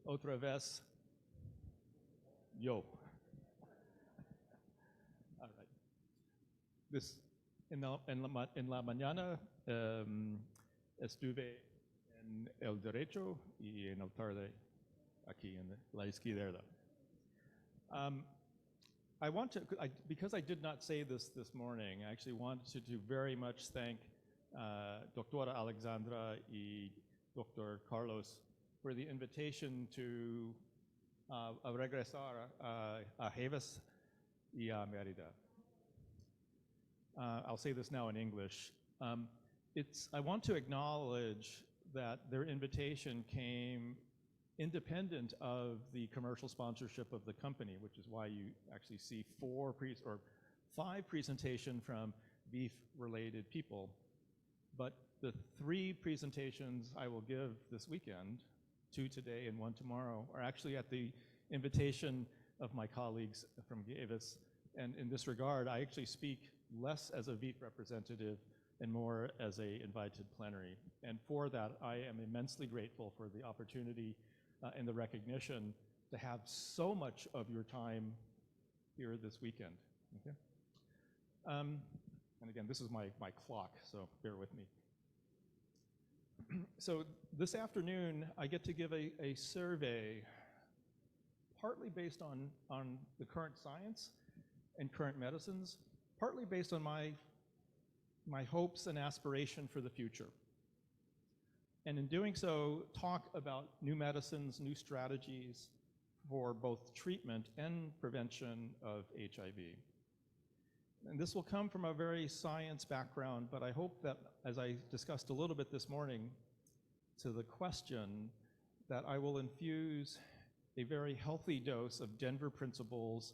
Otra vez, yo. All right. En la mañana estuve en el derecho y en el tarde aquí en la izquierda. I want to, because I did not say this morning, I actually want to very much thank Doctora Alexandra y Dr. Carlos for the invitation to regresar a Jeves y a Mérida. I'll say this now in English. I want to acknowledge that their invitation came independent of the commercial sponsorship of the company, which is why you actually see 5 presentations from beef-related people. But the 3 presentations I will give this weekend, 2 today and 1 tomorrow, are actually at the invitation of my colleagues from Gavis. And in this regard, I actually speak less as a VIF representative and more as an invited plenary. And for that, I am immensely grateful for the opportunity and the recognition to have so much of your time here this weekend. Okay? And again, this is my clock, so bear with me. So this afternoon, I get to give a survey partly based on the current science and current medicines, partly based on my hopes and aspiration for the future. And in doing so, talk about new medicines, new strategies for both treatment and prevention of HIV. And this will come from a very science background, but I hope that, as I discussed a little bit this morning, to the question, that I will infuse a very healthy dose of Denver principles,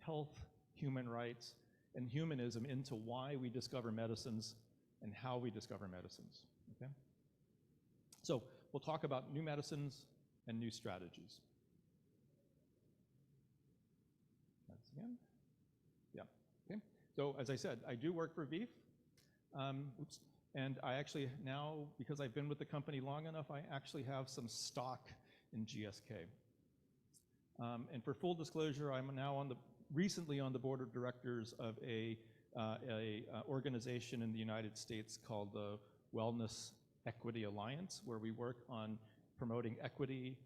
health, human rights, and humanism into why we discover medicines and how we discover medicines. Okay? So we'll talk about new medicines and new strategies. Once again. Yeah. Okay. So as I said, I do work for VIF. And I actually now, because I've been with the company long enough, I actually have some stock in GSK. And for full disclosure, I'm now recently on the board of directors of a organization in the United States called the Wellness Equity Alliance, where we work on promoting equity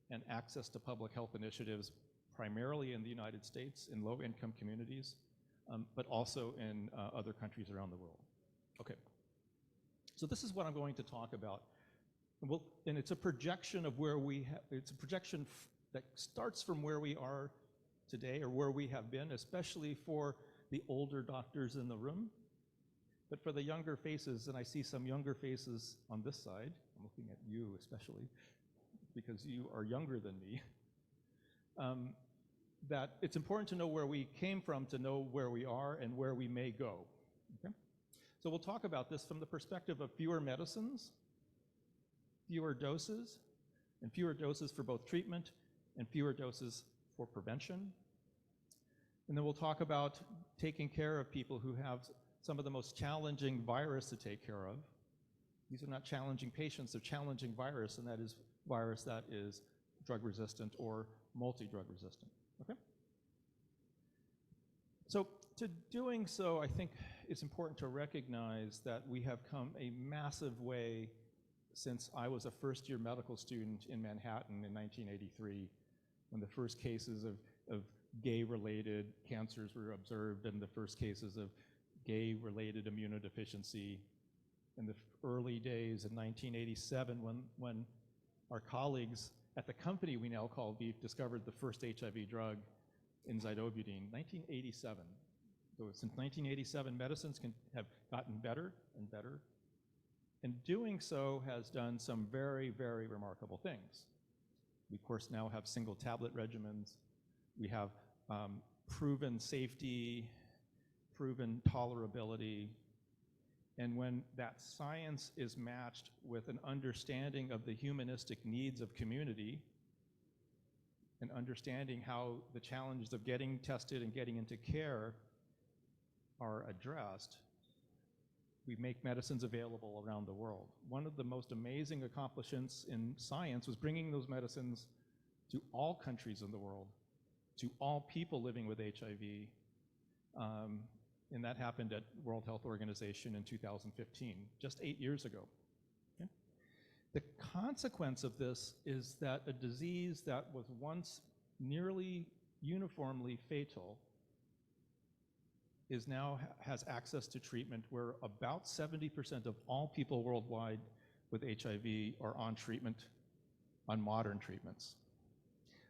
and access to public health initiatives, primarily in the United States, in low-income communities, but also in other countries around the world. Okay, so this is what I'm going to talk about. And it's a projection of where it's a projection that starts from where we are today, or where we have been, especially for the older doctors in the room. But for the younger faces, and I see some younger faces on this side, I'm looking at you especially, because you are younger than me, that it's important to know where we came from to know where we are and where we may go. Okay? So we'll talk about this from the perspective of fewer medicines, fewer doses, and fewer doses for both treatment and fewer doses for prevention. And then we'll talk about taking care of people who have some of the most challenging virus to take care of. These are not challenging patients, they're challenging virus, and that is virus that is drug resistant or multi-drug resistant. Okay? So to doing so, I think it's important to recognize that we have come a massive way since I was a first-year medical student in Manhattan in 1983, when the first cases of gay-related cancers were observed and the first cases of gay-related immunodeficiency. In the early days of 1987, when our colleagues at the company we now call VIF discovered the first HIV drug in zidovudine, 1987. So since 1987, medicines have gotten better and better. And doing so has done some very, very remarkable things. We, of course, now have single tablet regimens. We have proven safety, proven tolerability. And when that science is matched with an understanding of the humanistic needs of community, and understanding how the challenges of getting tested and getting into care are addressed, we make medicines available around the world. One of the most amazing accomplishments in science was bringing those medicines to all countries in the world, to all people living with HIV, and that happened at World Health Organization in 2015, just 8 years ago. Okay? The consequence of this is that a disease that was once nearly uniformly fatal is now has access to treatment, where about 70% of all people worldwide with HIV are on treatment, on modern treatments.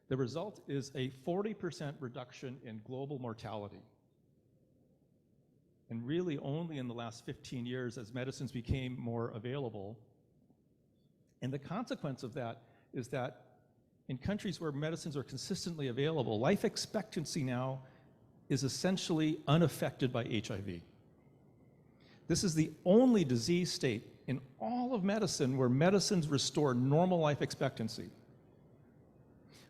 The result is a 40% reduction in global mortality. And really only in the last 15 years, as medicines became more available. And the consequence of that is that in countries where medicines are consistently available, life expectancy now is essentially unaffected by HIV. This is the only disease state in all of medicine where medicines restore normal life expectancy.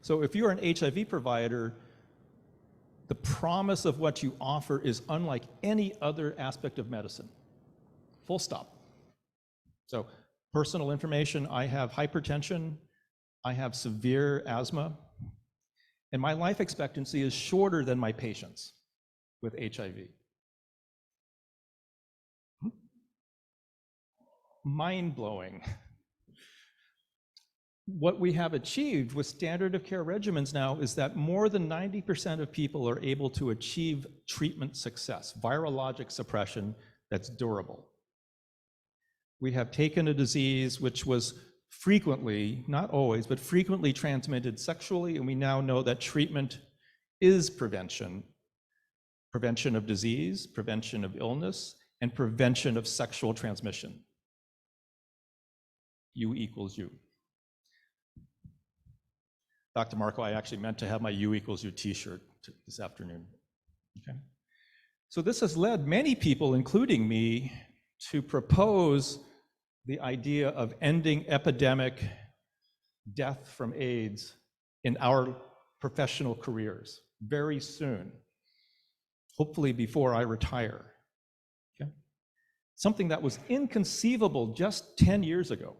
So if you're an HIV provider, the promise of what you offer is unlike any other aspect of medicine. Full stop. So personal information, I have hypertension, I have severe asthma, and my life expectancy is shorter than my patients with HIV. Mind-blowing. What we have achieved with standard of care regimens now is that more than 90% of people are able to achieve treatment success, virologic suppression that's durable. We have taken a disease which was frequently, not always, but frequently transmitted sexually, and we now know that treatment is prevention. Prevention of disease, prevention of illness, and prevention of sexual transmission. U equals U. Dr. Marco, I actually meant to have my U equals U t-shirt this afternoon. Okay. So this has led many people, including me, to propose the idea of ending epidemic death from AIDS in our professional careers very soon, hopefully before I retire. Okay. Something that was inconceivable just 10 years ago.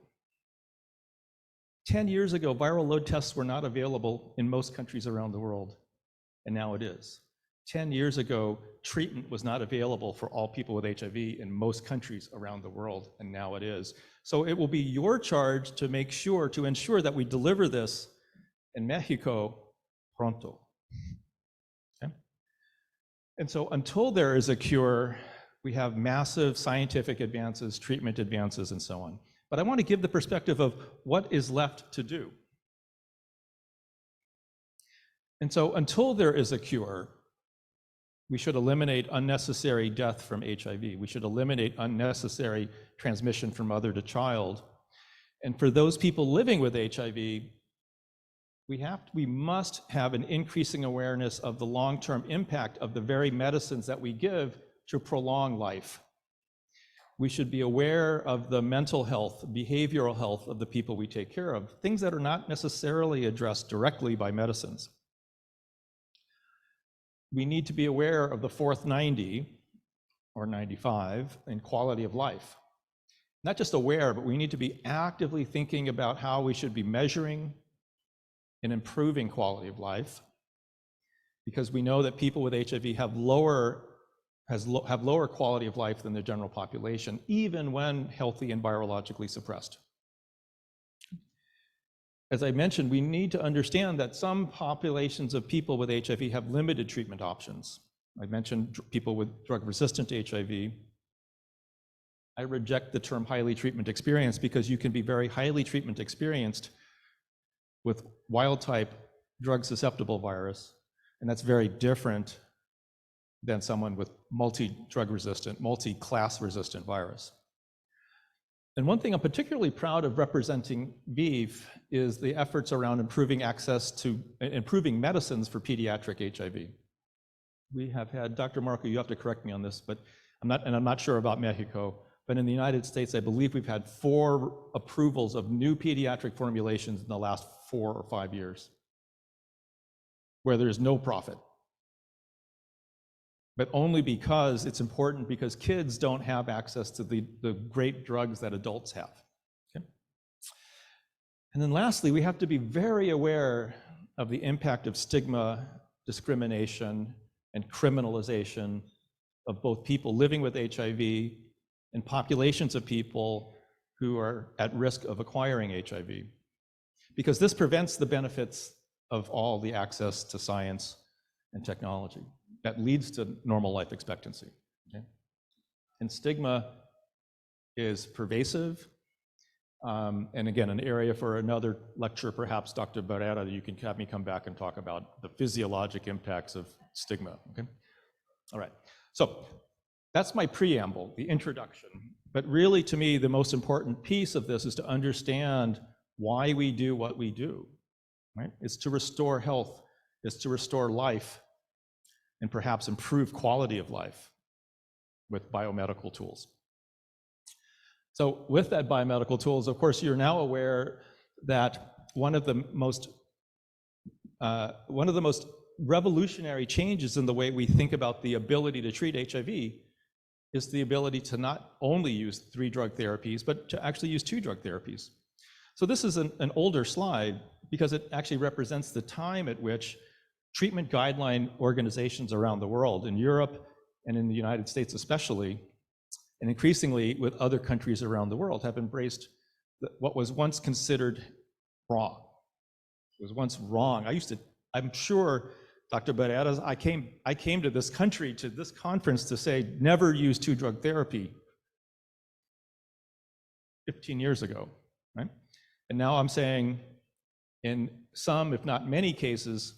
10 years ago, viral load tests were not available in most countries around the world, and now it is. 10 years ago, treatment was not available for all people with HIV in most countries around the world, and now it is. So it will be your charge to make sure, to ensure that we deliver this in Mexico pronto. Okay? And so until there is a cure, we have massive scientific advances, treatment advances, and so on. But I want to give the perspective of what is left to do. And so until there is a cure, we should eliminate unnecessary death from HIV. We should eliminate unnecessary transmission from mother to child. And for those people living with HIV, we must have an increasing awareness of the long-term impact of the very medicines that we give to prolong life. We should be aware of the mental health, behavioral health of the people we take care of, things that are not necessarily addressed directly by medicines. We need to be aware of the fourth 90 or 95 in quality of life. Not just aware, but we need to be actively thinking about how we should be measuring and improving quality of life, because we know that people with HIV have lower quality of life than the general population, even when healthy and virologically suppressed. As I mentioned, we need to understand that some populations of people with HIV have limited treatment options. I mentioned people with drug-resistant HIV. I reject the term highly treatment experienced because you can be very highly treatment experienced with wild-type drug-susceptible virus, and that's very different than someone with multi-drug resistant, multi-class resistant virus. And one thing I'm particularly proud of representing VIV is the efforts around improving access to, improving medicines for pediatric HIV. We have had, Dr. Marco, you have to correct me on this, but I'm not sure about Mexico, but in the United States, I believe we've had 4 approvals of new pediatric formulations in the last 4 or 5 years, where there's no profit. But only because it's important, because kids don't have access to the great drugs that adults have. Okay? And then lastly, we have to be very aware of the impact of stigma, discrimination, and criminalization of both people living with HIV and populations of people who are at risk of acquiring HIV. Because this prevents the benefits of all the access to science and technology that leads to normal life expectancy. Okay? And stigma is pervasive, and again, an area for another lecture, perhaps Dr. Barrera, you can have me come back and talk about the physiologic impacts of stigma, okay? All right, so that's my preamble, the introduction. But really, to me, the most important piece of this is to understand why we do what we do, right? It's to restore health, it's to restore life, and perhaps improve quality of life with biomedical tools. So with that biomedical tools, of course, you're now aware that one of the most revolutionary changes in the way we think about the ability to treat HIV is the ability to not only use 3 drug therapies, but to actually use 2 drug therapies. So this is an older slide because it actually represents the time at which treatment guideline organizations around the world, in Europe and in the United States especially, and increasingly with other countries around the world, have embraced what was once considered wrong. It was once wrong. I'm sure, Dr. Barrera, I came to this country, to this conference to say, never use 2 drug therapy 15 years ago, right? And now I'm saying in some, if not many cases,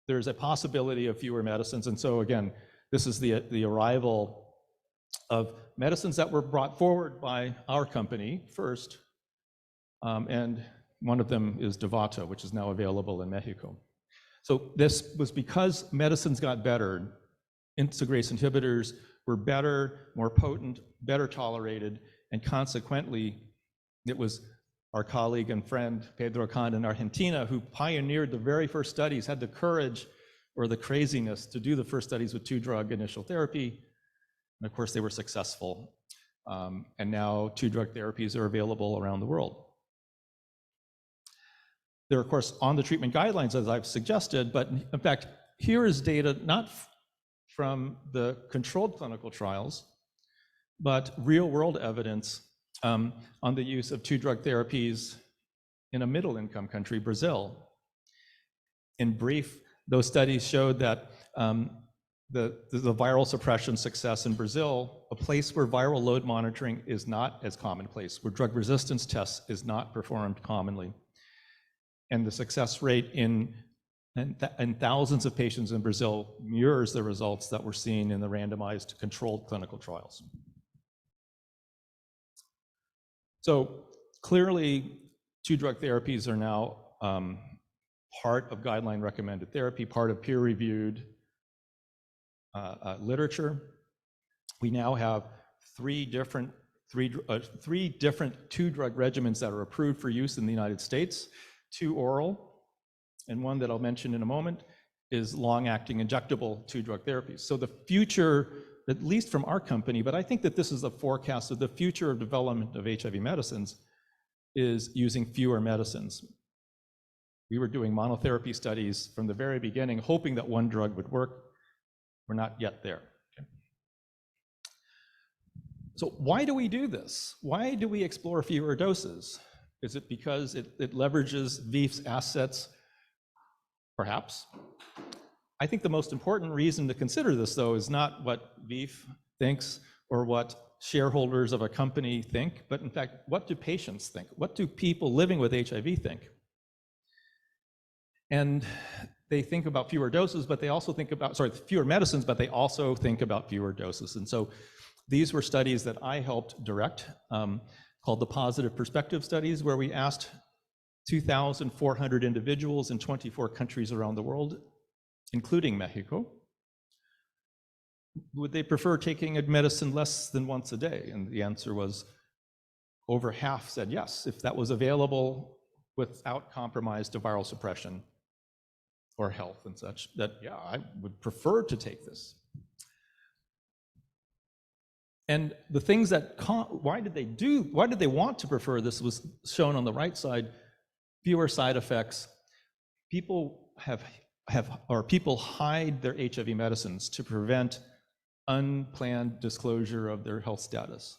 there's a possibility of fewer medicines. And so again, this is the arrival of medicines that were brought forward by our company first, and one of them is Dovato, which is now available in Mexico. So this was because medicines got better. Integrase inhibitors were better, more potent, better tolerated, and consequently, it was our colleague and friend Pedro Kahn in Argentina who pioneered the very first studies, had the courage or the craziness to do the first studies with 2 drug initial therapy. And of course, they were successful. And now 2 drug therapies are available around the world. They're, of course, on the treatment guidelines, as I've suggested, but in fact, here is data not from the controlled clinical trials, but real-world evidence on the use of 2 drug therapies in a middle-income country, Brazil. In brief, those studies showed that the viral suppression success in Brazil, a place where viral load monitoring is not as commonplace, where drug resistance tests is not performed commonly. And the success rate in thousands of patients in Brazil mirrors the results that were seen in the randomized controlled clinical trials. So clearly, 2 drug therapies are now part of guideline recommended therapy, part of peer-reviewed literature. We now have 3 different 2 drug regimens that are approved for use in the United States, 2 oral, and one that I'll mention in a moment is long-acting injectable 2 drug therapies. So the future, at least from our company, but I think that this is a forecast of the future of development of HIV medicines, is using fewer medicines. We were doing monotherapy studies from the very beginning, hoping that 1 drug would work. We're not yet there. Okay. So why do we do this? Why do we explore fewer doses? Is it because it leverages VIF's assets? Perhaps. I think the most important reason to consider this, though, is not what VIF thinks or what shareholders of a company think, but in fact, what do patients think? What do people living with HIV think? And they think about fewer doses, but they also think about, fewer medicines, but they also think about fewer doses. And so these were studies that I helped direct, called the Positive Perspective Studies, where we asked 2,400 individuals in 24 countries around the world, including Mexico, would they prefer taking a medicine less than once a day? And the answer was over half said yes, if that was available without compromise to viral suppression or health and such, that yeah, I would prefer to take this. And the things that, why did they want to prefer this was shown on the right side, fewer side effects, people people hide their HIV medicines to prevent unplanned disclosure of their health status.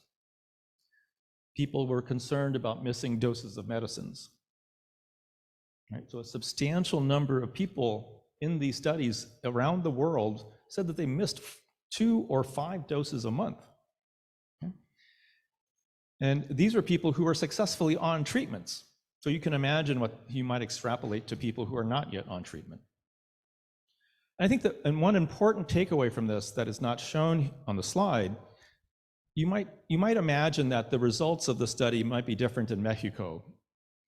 People were concerned about missing doses of medicines. Right? So a substantial number of people in these studies around the world said that they missed 2 or 5 doses a month. Okay? And these are people who are successfully on treatments. So you can imagine what you might extrapolate to people who are not yet on treatment. I think that, and one important takeaway from this that is not shown on the slide, you might imagine that the results of the study might be different in Mexico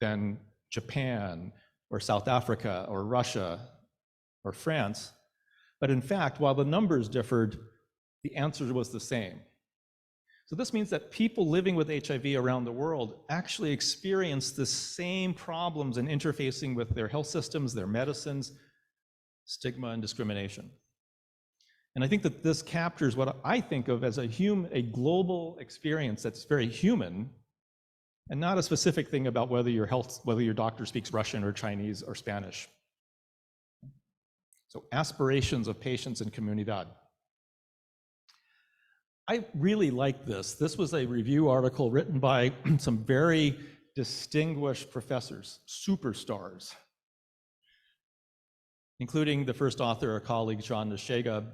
than Japan or South Africa or Russia or France. But in fact, while the numbers differed, the answer was the same. So this means that people living with HIV around the world actually experience the same problems in interfacing with their health systems, their medicines, stigma and discrimination. And I think that this captures what I think of as a global experience that's very human, and not a specific thing about whether your doctor speaks Russian or Chinese or Spanish. So aspirations of patients in comunidad. I really like this. This was a review article written by some very distinguished professors, superstars, including the first author, our colleague, John Nishega,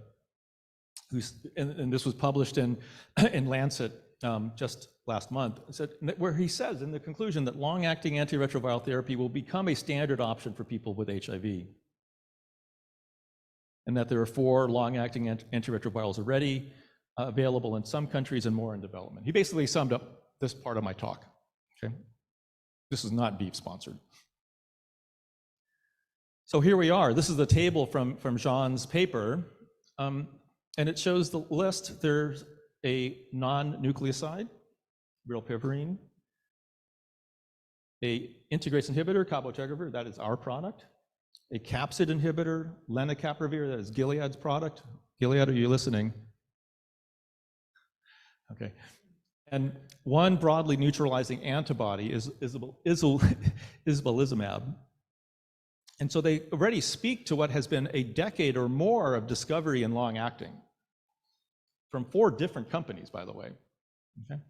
and this was published in Lancet just last month, where he says in the conclusion that long-acting antiretroviral therapy will become a standard option for people with HIV, and that there are 4 long-acting antiretrovirals already available in some countries and more in development. He basically summed up this part of my talk. Okay? This is not beef sponsored. So here we are. This is the table from Jean's paper, and it shows the list. There's a non-nucleoside, rilpivirine, a integrase inhibitor, cabotegravir, that is our product, a capsid inhibitor, lenacapavir, that is Gilead's product. Gilead, are you listening? Okay. And one broadly neutralizing antibody is isolizumab. And so they already speak to what has been a decade or more of discovery in long-acting from 4 different companies, by the way. Okay.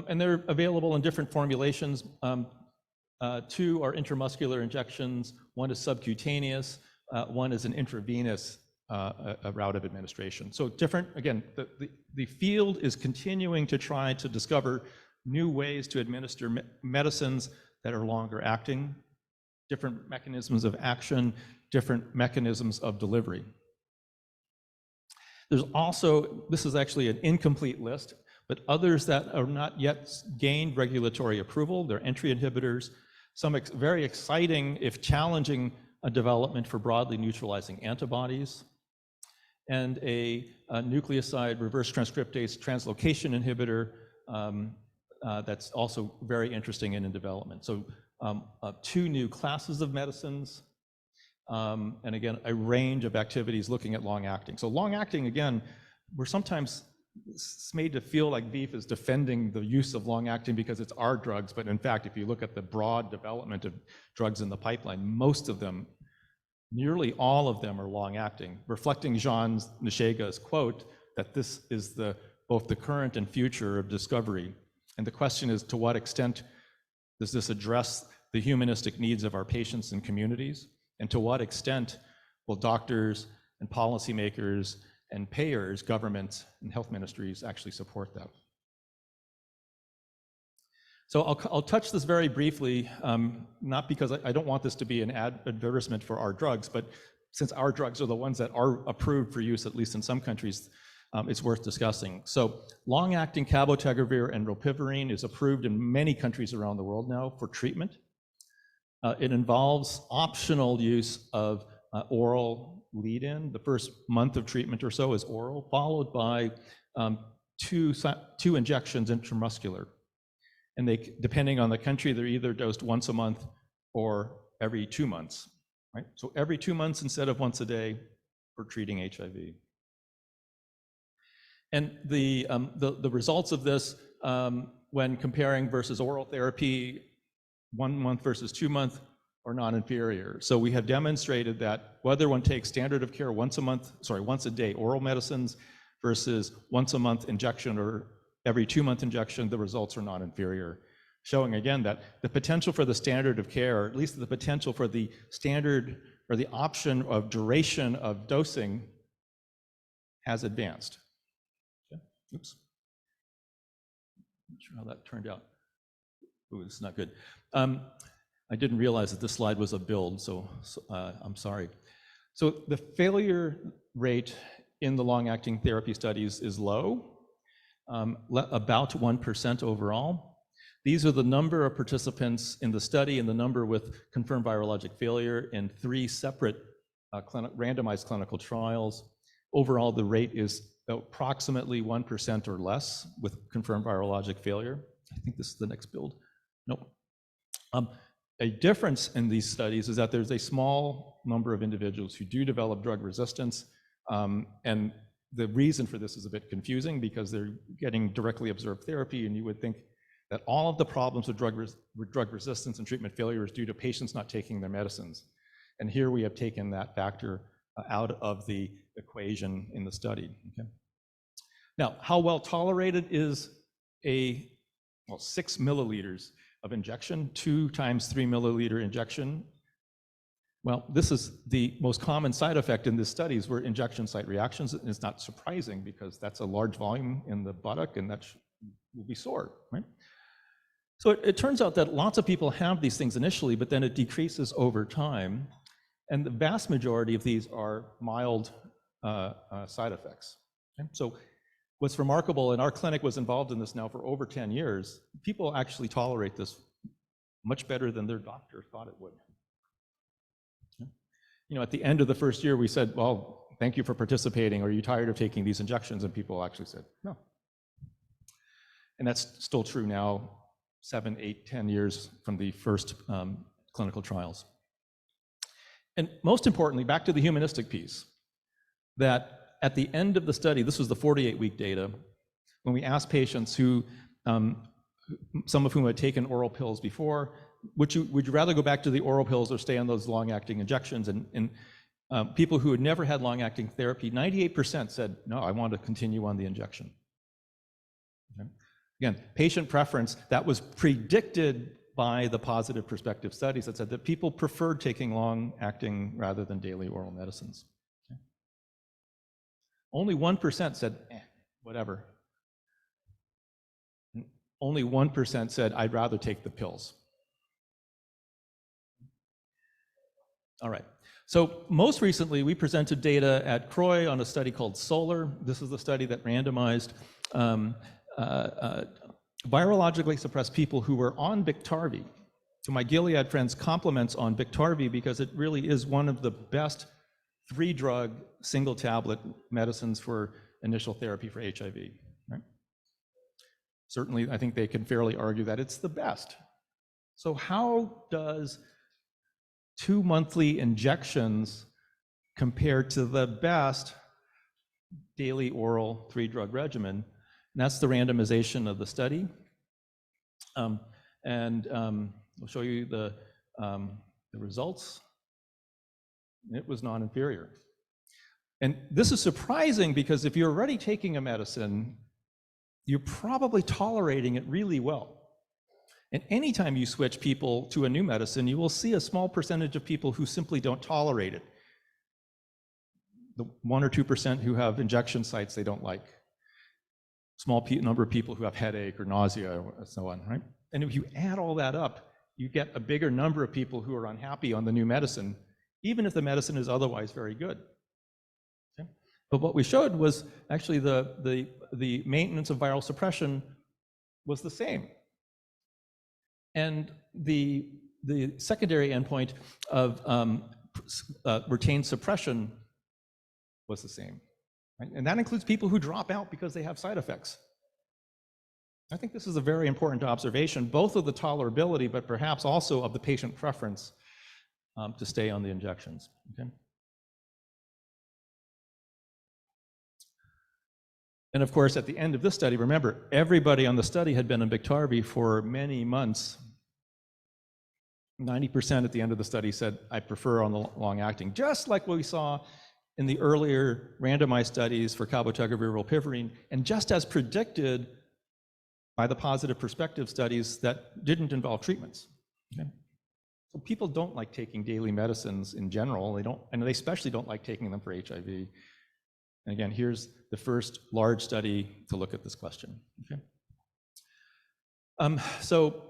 And they're available in different formulations. 2 are intramuscular injections, 1 is subcutaneous, 1 is an intravenous route of administration. So different, again, the field is continuing to try to discover new ways to administer medicines that are longer acting, different mechanisms of action, different mechanisms of delivery. There's also, this is actually an incomplete list, but others that are not yet gained regulatory approval. They're entry inhibitors, some very exciting, if challenging, development for broadly neutralizing antibodies, and a nucleoside reverse transcriptase translocation inhibitor that's also very interesting and in development. So 2 new classes of medicines, and again, a range of activities looking at long-acting. So long-acting, again, we're sometimes made to feel like beef is defending the use of long-acting because it's our drugs, but in fact, if you look at the broad development of drugs in the pipeline, most of them, nearly all of them are long-acting, reflecting Jean Nishega's quote that this is both the current and future of discovery. And the question is, to what extent does this address the humanistic needs of our patients and communities? And to what extent will doctors and policymakers and payers, governments and health ministries actually support that? So I'll touch this very briefly, not because I don't want this to be an advertisement for our drugs, but since our drugs are the ones that are approved for use, at least in some countries, it's worth discussing. So long-acting cabotegravir and rilpivirine is approved in many countries around the world now for treatment. It involves optional use of oral lead-in. The first month of treatment or so is oral, followed by 2 injections intramuscular. And they, depending on the country, they're either dosed once a month or every 2 months, right? So every 2 months instead of once a day for treating HIV. And the results of this, when comparing versus oral therapy, 1 month versus 2 month, or non-inferior. So we have demonstrated that whether one takes standard of care once a day oral medicines versus once a month injection or every 2-month injection, the results are non-inferior, showing again that the potential for the standard of care, or at least the potential for the standard or the option of duration of dosing, has advanced. Okay. Oops. Not sure how that turned out. Ooh, this is not good. I didn't realize that this slide was a build, so I'm sorry. So the failure rate in the long-acting therapy studies is low, about 1% overall. These are the number of participants in the study and the number with confirmed virologic failure in 3 separate randomized clinical trials. Overall, the rate is approximately 1% or less with confirmed virologic failure. I think this is the next build. Nope. A difference in these studies is that there's a small number of individuals who do develop drug resistance, and the reason for this is a bit confusing because they're getting directly observed therapy, and you would think that all of the problems with drug resistance and treatment failure is due to patients not taking their medicines. And here we have taken that factor out of the equation in the study. Okay. Now, how well tolerated is 6 milliliters of injection, 2 times 3 milliliter injection? Well, this is the most common side effect in these studies were injection site reactions. It's not surprising because that's a large volume in the buttock and that will be sore, right? So it turns out that lots of people have these things initially, but then it decreases over time. And the vast majority of these are mild side effects. Okay? So what's remarkable, and our clinic was involved in this now for over 10 years, people actually tolerate this much better than their doctor thought it would. Okay? You know, at the end of the first year, we said, well, thank you for participating. Are you tired of taking these injections? And people actually said, no. And that's still true now, 7, 8, 10 years from the first clinical trials. And most importantly, back to the humanistic piece, that at the end of the study, this was the 48-week data, when we asked patients who, some of whom had taken oral pills before, would you rather go back to the oral pills or stay on those long-acting injections? And people who had never had long-acting therapy, 98% said, no, I want to continue on the injection. Okay. Again, patient preference, that was predicted by the positive prospective studies that said that people preferred taking long-acting rather than daily oral medicines. Okay. Only 1% said, whatever. Only 1% said, I'd rather take the pills. All right. So most recently, we presented data at CROI on a study called SOLAR. This is the study that randomized virologically suppressed people who were on Biktarvy. So my Gilead friends compliments on Biktarvy because it really is one of the best 3-drug single tablet medicines for initial therapy for HIV. Right? Certainly, I think they can fairly argue that it's the best. So how does 2 monthly injections compare to the best daily oral 3-drug regimen? And that's the randomization of the study. I'll show you the results. It was non-inferior. And this is surprising because if you're already taking a medicine, you're probably tolerating it really well. And anytime you switch people to a new medicine, you will see a small percentage of people who simply don't tolerate it. The 1 or 2% who have injection sites they don't like. Small number of people who have headache or nausea or so on, right? And if you add all that up, you get a bigger number of people who are unhappy on the new medicine, even if the medicine is otherwise very good. Okay? But what we showed was actually the maintenance of viral suppression was the same. And the secondary endpoint of retained suppression was the same. Right? And that includes people who drop out because they have side effects. I think this is a very important observation, both of the tolerability, but perhaps also of the patient preference to stay on the injections. Okay? And of course, at the end of this study, remember, everybody on the study had been on Biktarvy for many months. 90% at the end of the study said, I prefer on the long-acting, just like what we saw in the earlier randomized studies for cabotegravir rilpivirine, and just as predicted by the positive perspective studies that didn't involve treatments. Okay? So people don't like taking daily medicines in general. They don't, and they especially don't like taking them for HIV. And again, here's the first large study to look at this question. Okay? So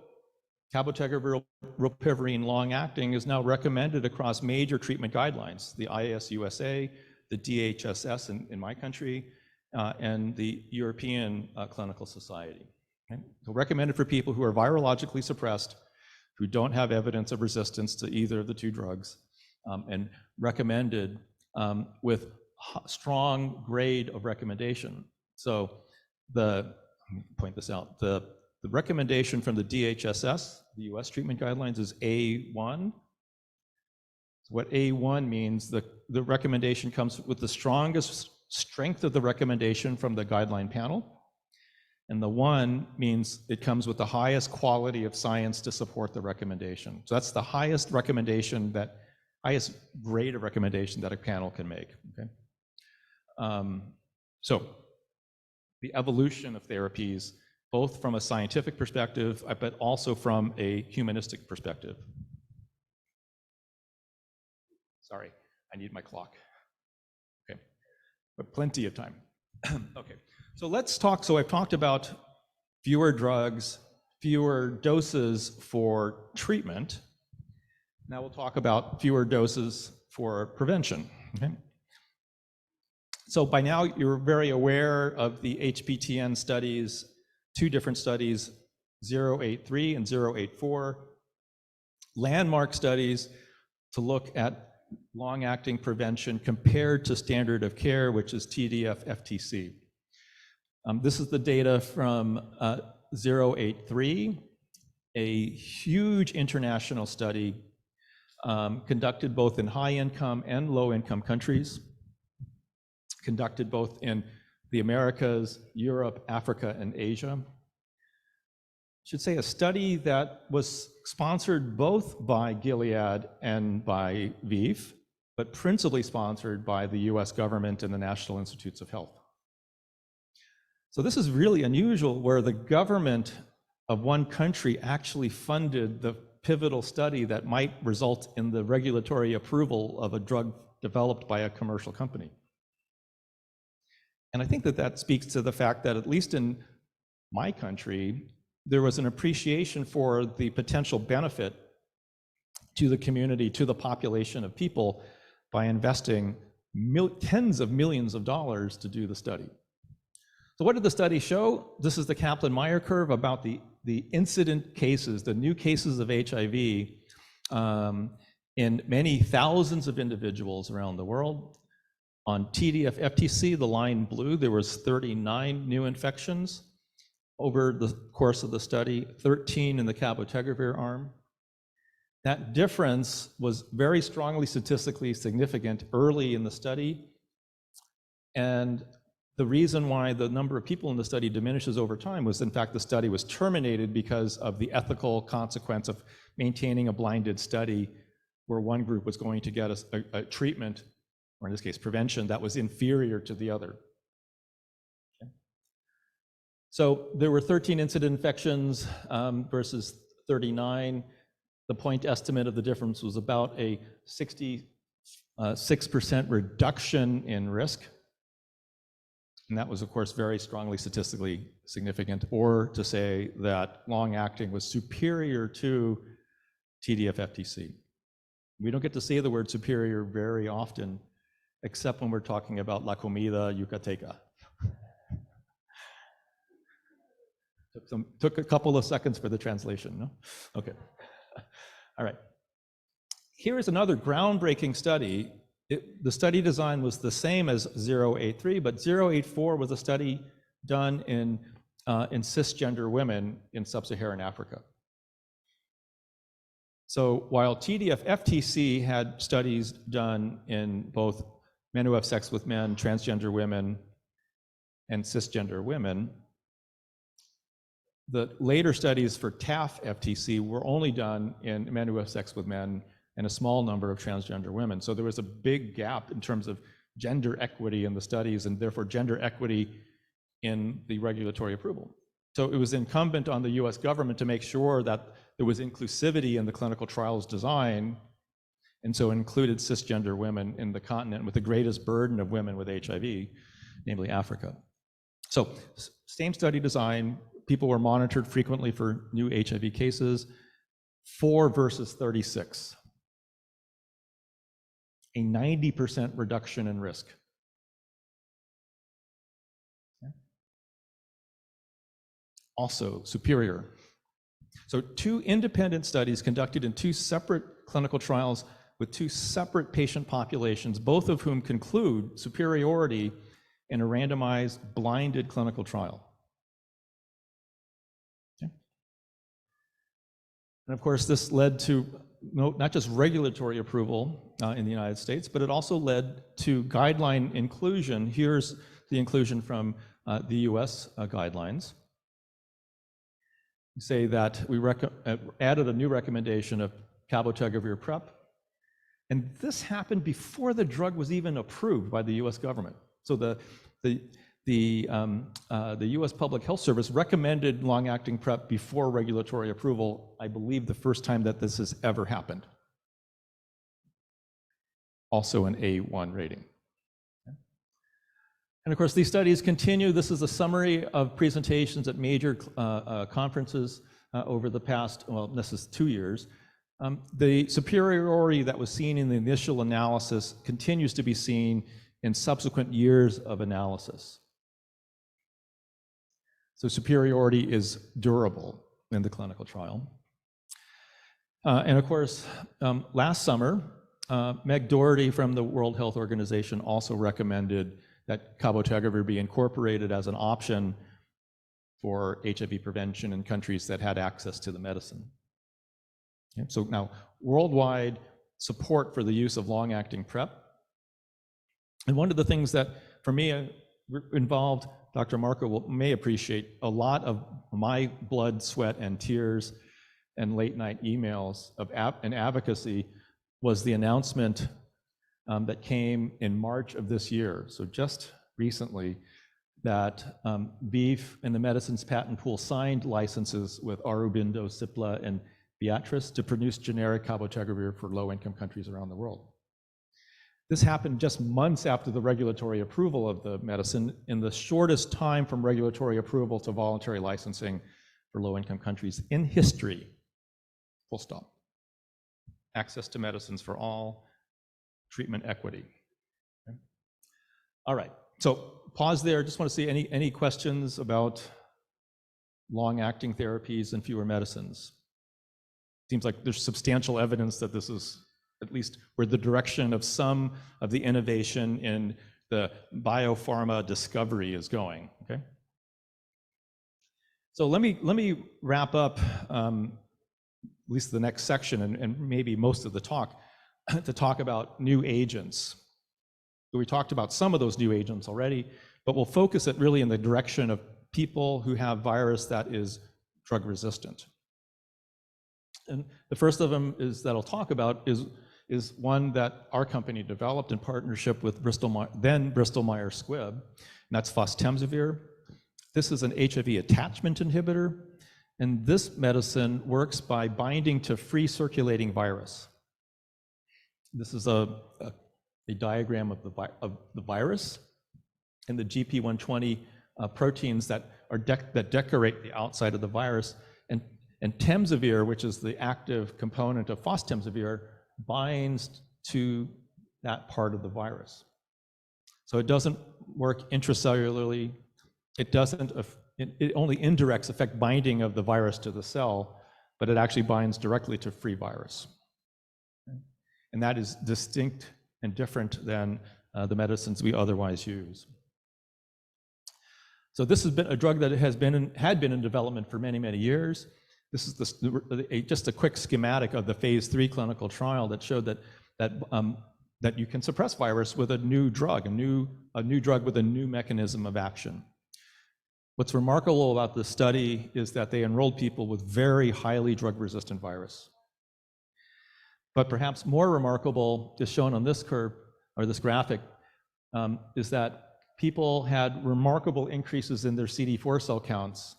cabotegravir rilpivirine long-acting is now recommended across major treatment guidelines, the IAS-USA, the DHSS in my country, and the European Clinical Society. Okay? So recommended for people who are virologically suppressed, who don't have evidence of resistance to either of the two drugs, and recommended with strong grade of recommendation. So let me point this out, the recommendation from the DHSS, the US treatment guidelines, is A1. So what A1 means, the recommendation comes with the strongest strength of the recommendation from the guideline panel. And the 1 means it comes with the highest quality of science to support the recommendation. So that's the highest recommendation, highest grade of recommendation that a panel can make. Okay? So the evolution of therapies, both from a scientific perspective, but also from a humanistic perspective. Sorry, I need my clock. Okay, but plenty of time. Okay, so let's talk, so I've talked about fewer drugs, fewer doses for treatment. Now we'll talk about fewer doses for prevention. Okay? So by now you're very aware of the HPTN studies, two different studies, 083 and 084, landmark studies to look at long-acting prevention compared to standard of care, which is TDF-FTC. This is the data from 083, a huge international study conducted both in high-income and low-income countries, conducted both in the Americas, Europe, Africa, and Asia. I should say a study that was sponsored both by Gilead and by VIH, but principally sponsored by the US government and the National Institutes of Health. So this is really unusual, where the government of one country actually funded the pivotal study that might result in the regulatory approval of a drug developed by a commercial company. And I think that speaks to the fact that, at least in my country, there was an appreciation for the potential benefit to the community, to the population of people, by investing tens of millions of dollars to do the study. So what did the study show? This is the Kaplan-Meier curve about the incident cases, the new cases of HIV in many thousands of individuals around the world. On TDF-FTC, the line blue, there was 39 new infections over the course of the study, 13 in the cabotegravir arm. That difference was very strongly statistically significant early in the study. And the reason why the number of people in the study diminishes over time was, in fact, the study was terminated because of the ethical consequence of maintaining a blinded study where one group was going to get a treatment, or in this case, prevention, that was inferior to the other. Okay. So there were 13 incident infections versus 39. The point estimate of the difference was about a 66% reduction in risk. And that was, of course, very strongly statistically significant, or to say that long-acting was superior to TDF-FTC. We don't get to say the word superior very often, except when we're talking about la comida yucateca. Took a couple of seconds for the translation, no? Okay. All right. Here is another groundbreaking study. The study design was the same as 083, but 084 was a study done in cisgender women in sub-Saharan Africa. So while TDF-FTC had studies done in both men who have sex with men, transgender women, and cisgender women, the later studies for TAF FTC were only done in men who have sex with men and a small number of transgender women. So there was a big gap in terms of gender equity in the studies and therefore gender equity in the regulatory approval. So it was incumbent on the US government to make sure that there was inclusivity in the clinical trials design, and so included cisgender women in the continent with the greatest burden of women with HIV, namely Africa. So same study design, people were monitored frequently for new HIV cases, 4 versus 36. A 90% reduction in risk. Also superior. So 2 independent studies conducted in 2 separate clinical trials with 2 separate patient populations, both of whom conclude superiority in a randomized blinded clinical trial. Okay. And of course, this led to not just regulatory approval in the United States, but it also led to guideline inclusion. Here's the inclusion from the US guidelines. We say that we added a new recommendation of cabotegravir PrEP, and this happened before the drug was even approved by the US government. So the US Public Health Service recommended long-acting PrEP before regulatory approval, I believe the first time that this has ever happened. Also an A1 rating. And of course, these studies continue. This is a summary of presentations at major conferences over the past, well, this is 2 years. The superiority that was seen in the initial analysis continues to be seen in subsequent years of analysis. So superiority is durable in the clinical trial. And of course, last summer, Meg Doherty from the World Health Organization also recommended that cabotegravir be incorporated as an option for HIV prevention in countries that had access to the medicine. Okay, so now, worldwide support for the use of long-acting PrEP. And one of the things that, for me, involved, Dr. Marco may appreciate, a lot of my blood, sweat, and tears and late-night emails of and advocacy was the announcement that came in March of this year, so just recently, that VIH and the Medicines Patent Pool signed licenses with Aurobindo, Cipla, and Viatris to produce generic cabotegravir for low-income countries around the world. This happened just months after the regulatory approval of the medicine, in the shortest time from regulatory approval to voluntary licensing for low-income countries in history. Full stop. Access to medicines for all, treatment equity. Okay. All right, so pause there. Just want to see any questions about long-acting therapies and fewer medicines. Seems like there's substantial evidence that this is at least where the direction of some of the innovation in the biopharma discovery is going. Okay. So let me wrap up at least the next section and maybe most of the talk to talk about new agents. We talked about some of those new agents already, but we'll focus it really in the direction of people who have virus that is drug resistant. And the first of them that I'll talk about is one that our company developed in partnership with then Bristol Myers Squibb, and that's fostemsavir. This is an HIV attachment inhibitor, and this medicine works by binding to free circulating virus. This is a diagram of the virus and the GP120 proteins that decorate the outside of the virus, and temsavir, which is the active component of fostemsavir, binds to that part of the virus. So it doesn't work intracellularly. It only indirects affect binding of the virus to the cell, but it actually binds directly to free virus. And that is distinct and different than the medicines we otherwise use. So this has been a drug that had been in development for many, many years. This is just a quick schematic of the phase 3 clinical trial that showed that you can suppress virus with a new drug, a new drug with a new mechanism of action. What's remarkable about this study is that they enrolled people with very highly drug-resistant virus. But perhaps more remarkable, just shown on this curve, or this graphic, is that people had remarkable increases in their CD4 cell counts.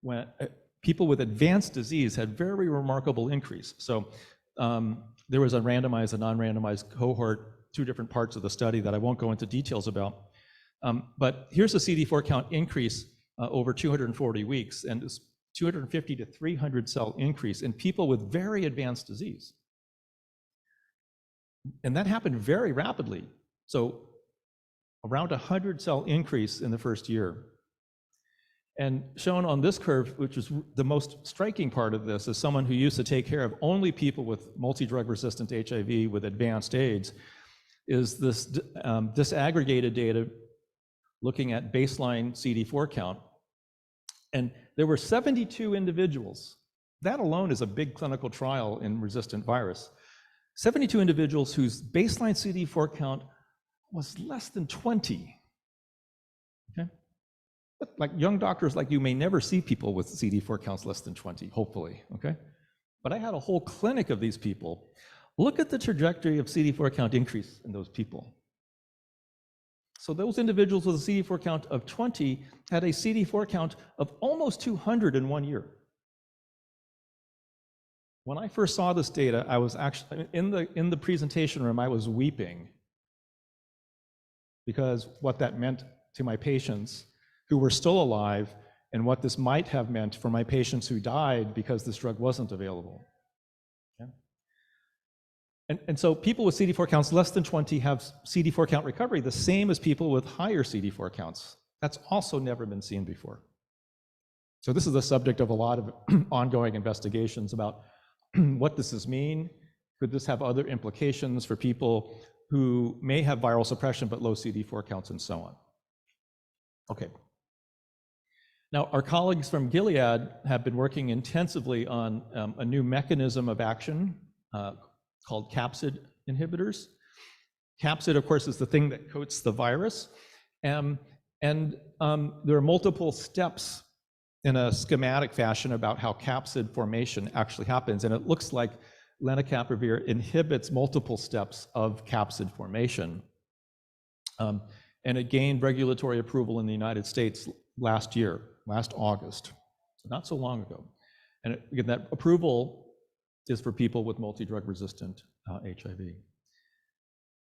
When people with advanced disease had very remarkable increase. So there was a randomized and non-randomized cohort, two different parts of the study that I won't go into details about. But here's a CD4 count increase over 240 weeks, and it's 250 to 300 cell increase in people with very advanced disease. And that happened very rapidly. So around 100 cell increase in the first year. And shown on this curve, which is the most striking part of this, is someone who used to take care of only people with multi-drug resistant HIV with advanced AIDS, is this disaggregated data looking at baseline CD4 count. And there were 72 individuals. That alone is a big clinical trial in resistant virus. 72 individuals whose baseline CD4 count was less than 20. Okay? But like young doctors like you may never see people with CD4 counts less than 20, hopefully, okay? But I had a whole clinic of these people. Look at the trajectory of CD4 count increase in those people. So those individuals with a CD4 count of 20 had a CD4 count of almost 200 in 1 year. When I first saw this data, I was actually, in the presentation room, I was weeping, because what that meant to my patients who were still alive, and what this might have meant for my patients who died because this drug wasn't available. Okay? And so people with CD4 counts less than 20 have CD4 count recovery, the same as people with higher CD4 counts. That's also never been seen before. So this is the subject of a lot of ongoing investigations about what does this mean? Could this have other implications for people who may have viral suppression but low CD4 counts and so on? Okay. Now, our colleagues from Gilead have been working intensively on a new mechanism of action called capsid inhibitors. Capsid, of course, is the thing that coats the virus. And there are multiple steps in a schematic fashion about how capsid formation actually happens. And it looks like lenacapavir inhibits multiple steps of capsid formation. And it gained regulatory approval in the United States last August, so not so long ago. And again, that approval is for people with multi-drug resistant HIV.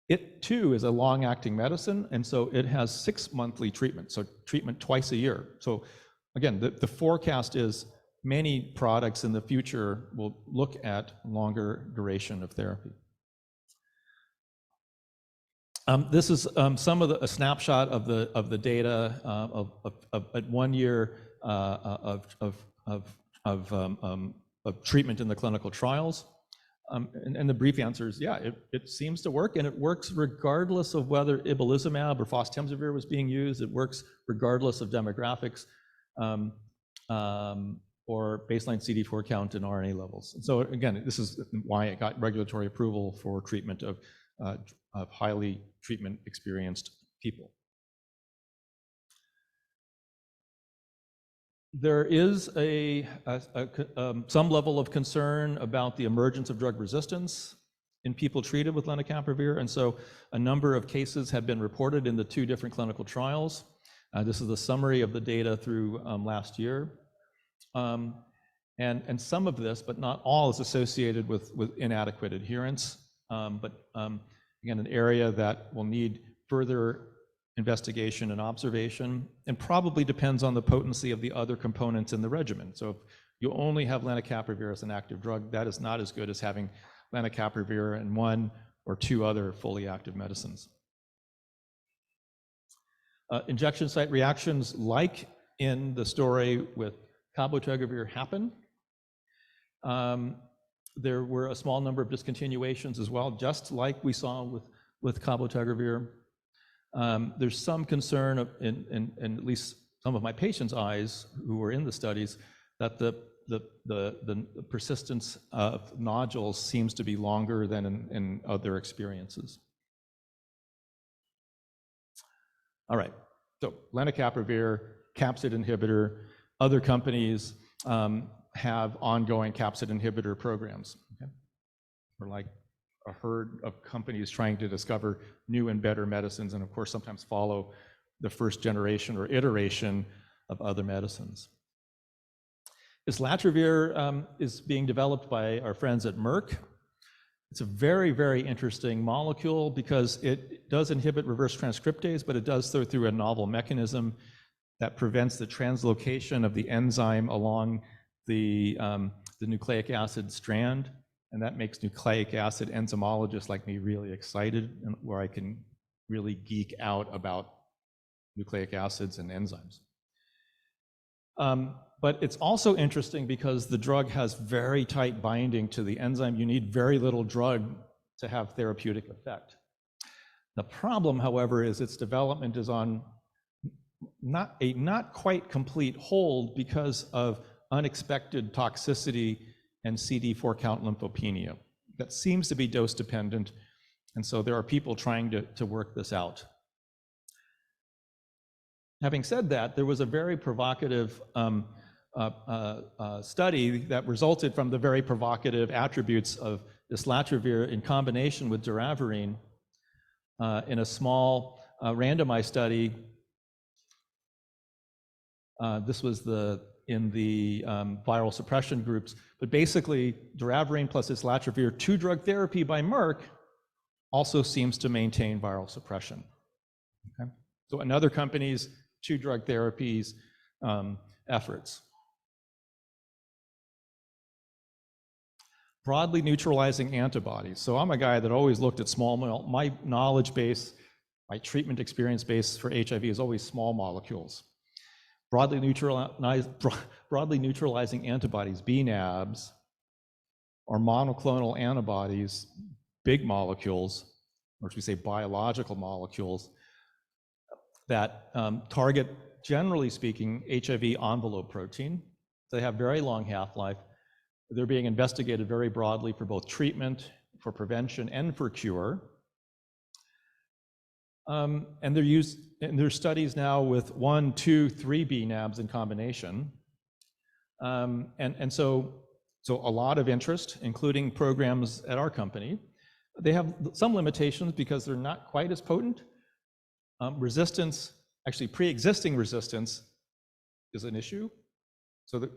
It too is a long-acting medicine, and so it has 6 monthly treatment, so treatment twice a year. So again, the forecast is many products in the future will look at longer duration of therapy. This is some of a snapshot of the data at 1 year of treatment in the clinical trials. And the brief answer is, yeah, it seems to work, and it works regardless of whether ibalizumab or fostemsavir was being used. It works regardless of demographics or baseline CD4 count and RNA levels. And so again, this is why it got regulatory approval for treatment of highly treatment experienced people. There is some level of concern about the emergence of drug resistance in people treated with lenacapavir, and so a number of cases have been reported in the 2 different clinical trials. This is a summary of the data through last year. And some of this, but not all, is associated with inadequate adherence. Again, an area that will need further investigation and observation, and probably depends on the potency of the other components in the regimen. So if you only have lenacapavir as an active drug, that is not as good as having lenacapavir and 1 or 2 other fully active medicines. Injection site reactions, like in the story with cabotegravir, happen. There were a small number of discontinuations as well, just like we saw with cabotegravir. There's some concern in at least some of my patients' eyes who were in the studies that the persistence of nodules seems to be longer than in other experiences. All right, so lenacapavir capsid inhibitor. Other companies have ongoing capsid inhibitor programs. Okay? Or like a herd of companies trying to discover new and better medicines, and of course sometimes follow the first generation or iteration of other medicines. Islatravir is being developed by our friends at Merck. It's a very, very interesting molecule because it does inhibit reverse transcriptase, but it does so through a novel mechanism that prevents the translocation of the enzyme along the nucleic acid strand. And that makes nucleic acid enzymologists like me really excited, and where I can really geek out about nucleic acids and enzymes. But it's also interesting because the drug has very tight binding to the enzyme. You need very little drug to have therapeutic effect. The problem, however, is its development is on not quite complete hold because of unexpected toxicity and CD4 count lymphopenia. That seems to be dose dependent, and so there are people trying to work this out. Having said that, there was a very provocative study that resulted from the very provocative attributes of islatravir in combination with doravirine in a small randomized study. This was in the viral suppression groups, but basically doravirine plus islatravir, 2-drug therapy by Merck, also seems to maintain viral suppression. Okay? So in other companies, 2-drug therapies efforts. Broadly neutralizing antibodies. So I'm a guy that always looked at small, my knowledge base, my treatment experience base for HIV is always small molecules. Broadly neutralizing antibodies, BNAbs, or monoclonal antibodies, big molecules, or should we say biological molecules, that target, generally speaking, HIV envelope protein. They have very long half-life. They're being investigated very broadly for both treatment, for prevention, and for cure. And they're used in their studies now with 1, 2, 3 BNAbs in combination. So a lot of interest, including programs at our company. They have some limitations because they're not quite as potent. Resistance, actually pre-existing resistance, is an issue. So that,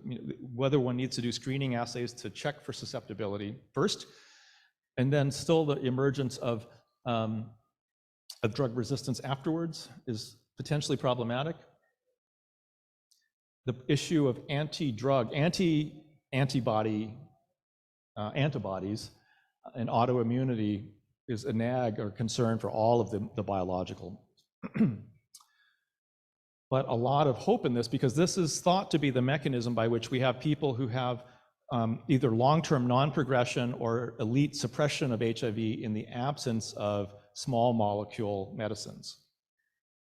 whether one needs to do screening assays to check for susceptibility first, and then still the emergence of drug resistance afterwards is potentially problematic. The issue of antibodies and autoimmunity is a nag or concern for all of the biological. But a lot of hope in this, because this is thought to be the mechanism by which we have people who have either long-term non-progression or elite suppression of HIV in the absence of small molecule medicines.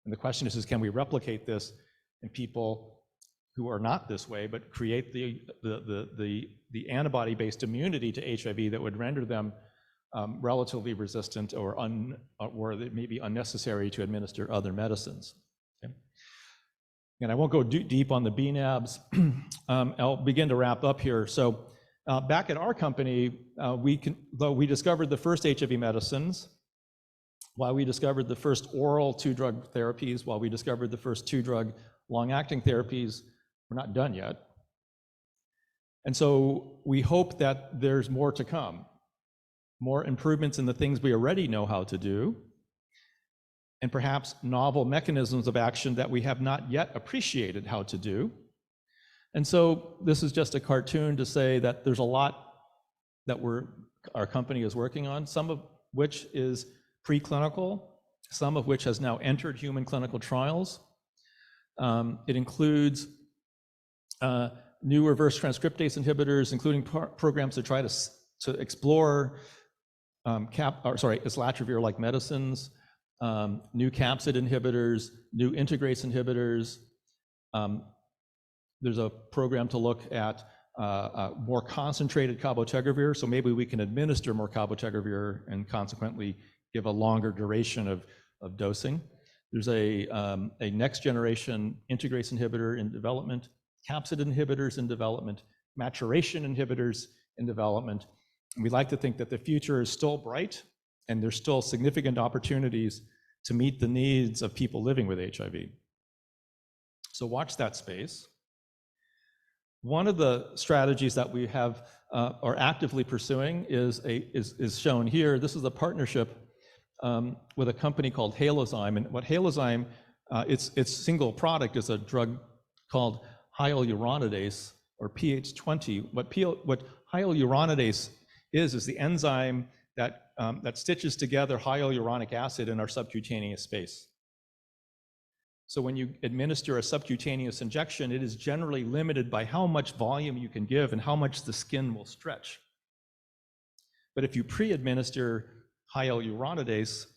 And the question is can we replicate this in people who are not this way, but create the antibody-based immunity to HIV that would render them relatively resistant or it may be unnecessary to administer other medicines. Okay? And I won't go deep on the BNAbs. I'll begin to wrap up here. So back at our company, though we discovered the first HIV medicines, while we discovered the first oral 2-drug therapies, while we discovered the first 2-drug long-acting therapies, we're not done yet. And so we hope that there's more to come, more improvements in the things we already know how to do, and perhaps novel mechanisms of action that we have not yet appreciated how to do. And so this is just a cartoon to say that there's a lot that our company is working on, some of which is preclinical, some of which has now entered human clinical trials. It includes new reverse transcriptase inhibitors, including programs to try to explore islatravir-like medicines, new capsid inhibitors, new integrase inhibitors. There's a program to look at more concentrated cabotegravir, so maybe we can administer more cabotegravir and consequently give a longer duration of dosing. There's a next generation integrase inhibitor in development, capsid inhibitors in development, maturation inhibitors in development. And we like to think that the future is still bright and there's still significant opportunities to meet the needs of people living with HIV. So watch that space. One of the strategies that we have are actively pursuing is shown here. This is a partnership with a company called Halozyme. And what Halozyme, its single product is a drug called hyaluronidase, or PH20. What hyaluronidase is the enzyme that stitches together hyaluronic acid in our subcutaneous space. So when you administer a subcutaneous injection, it is generally limited by how much volume you can give and how much the skin will stretch. But if you pre-administer hyaluronidase,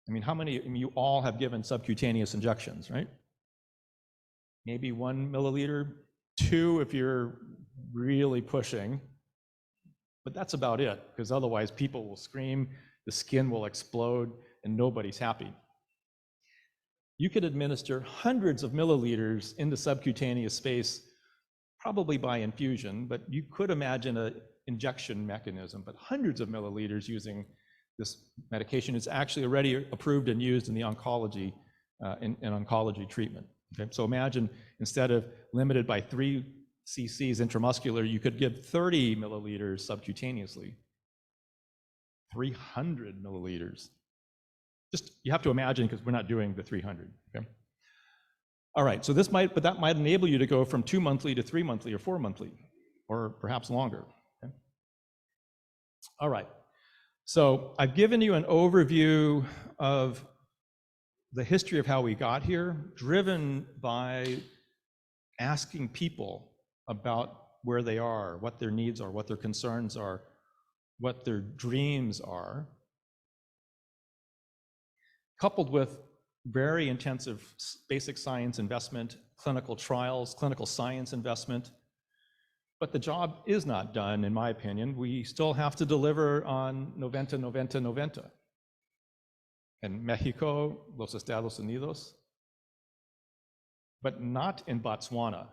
I mean, you all have given subcutaneous injections, right? Maybe 1 milliliter, 2 if you're really pushing, but that's about it, because otherwise people will scream, the skin will explode, and nobody's happy. You could administer hundreds of milliliters into subcutaneous space, probably by infusion, but you could imagine an injection mechanism, but hundreds of milliliters using this medication is actually already approved and used in the oncology, in oncology treatment. Okay? So imagine instead of limited by 3 cc's intramuscular, you could give 30 milliliters subcutaneously, 300 milliliters. Just, you have to imagine, because we're not doing the 300, okay? All right, so that might enable you to go from 2 monthly to 3 monthly or 4 monthly, or perhaps longer, okay? All right, so I've given you an overview of the history of how we got here, driven by asking people about where they are, what their needs are, what their concerns are, what their dreams are, coupled with very intensive basic science investment, clinical trials, clinical science investment. But the job is not done, in my opinion. We still have to deliver on 90-90-90. In Mexico, los Estados Unidos, but not in Botswana,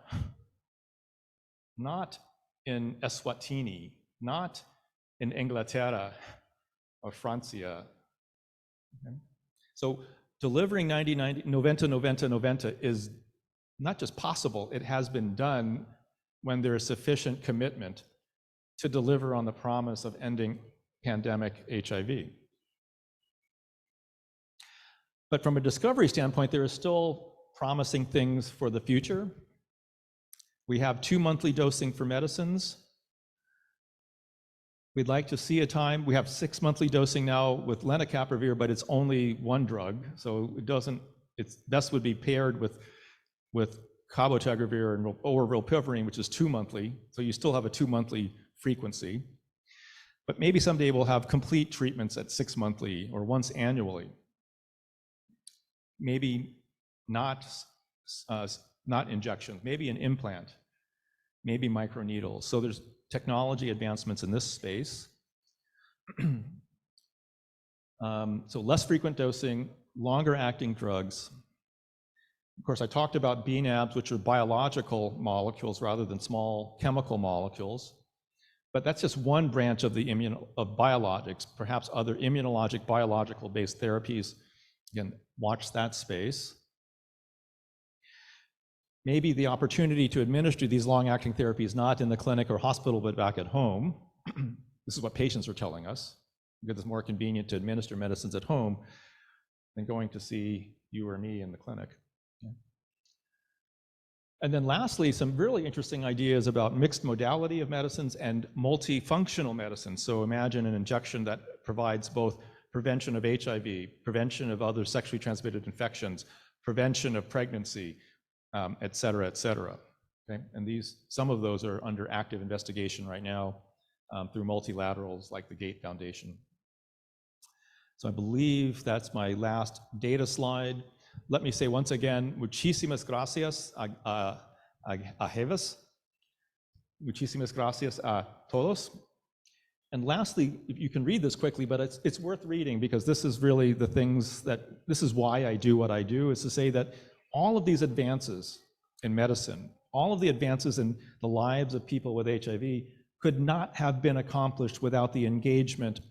not in Eswatini, not in Inglaterra or Francia. Okay? So delivering 90-90 is not just possible, it has been done when there is sufficient commitment to deliver on the promise of ending pandemic HIV. But from a discovery standpoint, there is still promising things for the future. We have 2 monthly dosing for medicines. We'd like to see a time, we have 6 monthly dosing now with lenacapavir, but it's only one drug, so it's best would be paired with cabotegravir or rilpivirine, which is 2 monthly, so you still have a 2 monthly frequency. But maybe someday we'll have complete treatments at 6 monthly or once annually. Maybe not injections, maybe an implant, maybe microneedles. So there's technology advancements in this space. So less frequent dosing, longer acting drugs. Of course, I talked about BNAbs, which are biological molecules rather than small chemical molecules. But that's just one branch of the biologics, perhaps other immunologic, biological-based therapies. Again, watch that space. Maybe the opportunity to administer these long-acting therapies not in the clinic or hospital, but back at home. This is what patients are telling us, because it's more convenient to administer medicines at home than going to see you or me in the clinic. Okay. And then lastly, some really interesting ideas about mixed modality of medicines and multifunctional medicine. So imagine an injection that provides both prevention of HIV, prevention of other sexually transmitted infections, prevention of pregnancy, et cetera, et cetera. Okay? And some of those are under active investigation right now through multilaterals like the Gates Foundation. So I believe that's my last data slide. Let me say once again, muchísimas gracias a Jeves. Muchísimas gracias a todos. And lastly, if you can read this quickly, but it's worth reading because this is really the things this is why I do what I do, is to say that all of these advances in medicine, all of the advances in the lives of people with HIV could not have been accomplished without the engagement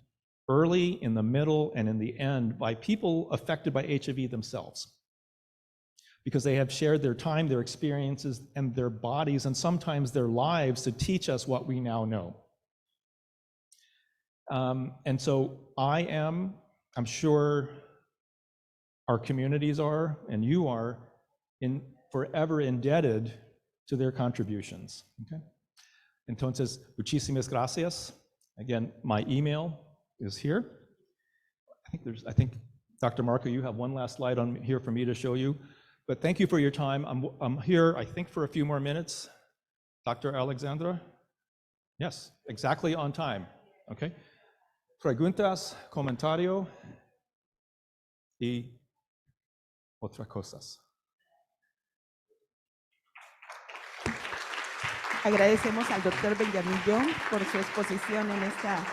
early, in the middle, and in the end by people affected by HIV themselves. Because they have shared their time, their experiences, and their bodies, and sometimes their lives to teach us what we now know. And so I'm sure our communities are, and you are, forever indebted to their contributions. Okay? Entonces, muchísimas gracias. Again, my email is here. I think, Dr. Marco, you have one last slide on here for me to show you. But thank you for your time. I'm here, I think, for a few more minutes. Dr. Alexandra? Yes, exactly on time. Okay. Preguntas, comentario y otras cosas. Agradecemos al Dr. Benjamin Young por su exposición en esta